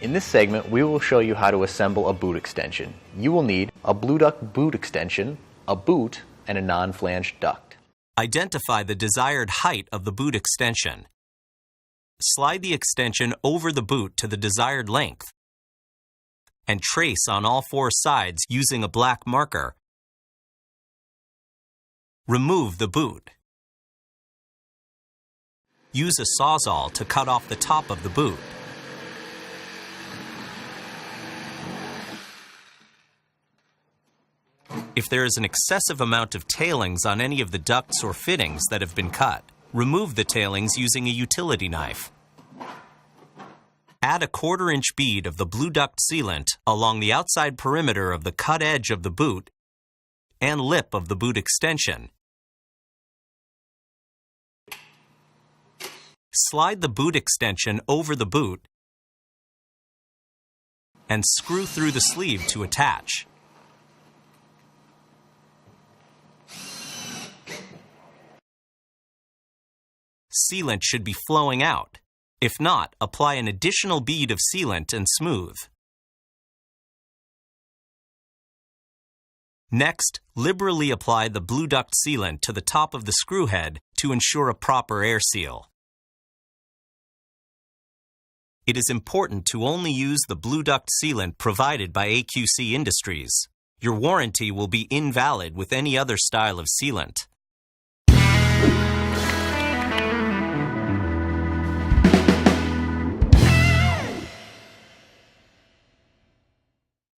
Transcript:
In this segment, we will show you how to assemble a boot extension. You will need a BlueDuct boot extension, a boot, and a non-flanged duct. Identify the desired height of the boot extension. Slide the extension over the boot to the desired length and trace on all four sides using a black marker. Remove the boot. Use a Sawzall to cut off the top of the boot. If there is an excessive amount of tailings on any of the ducts or fittings that have been cut, remove the tailings using a utility knife. Add a 1/4 inch bead of the BlueDuct Sealant along the outside perimeter of the cut edge of the boot and lip of the boot extension. Slide the boot extension over the boot and screw through the sleeve to attach. Sealant should be flowing out. If not, apply an additional bead of sealant and smooth. Next, liberally apply the BlueDuct Sealant to the top of the screw head to ensure a proper air seal. It is important to only use the BlueDuct Sealant provided by AQC Industries. Your warranty will be invalid with any other style of sealant.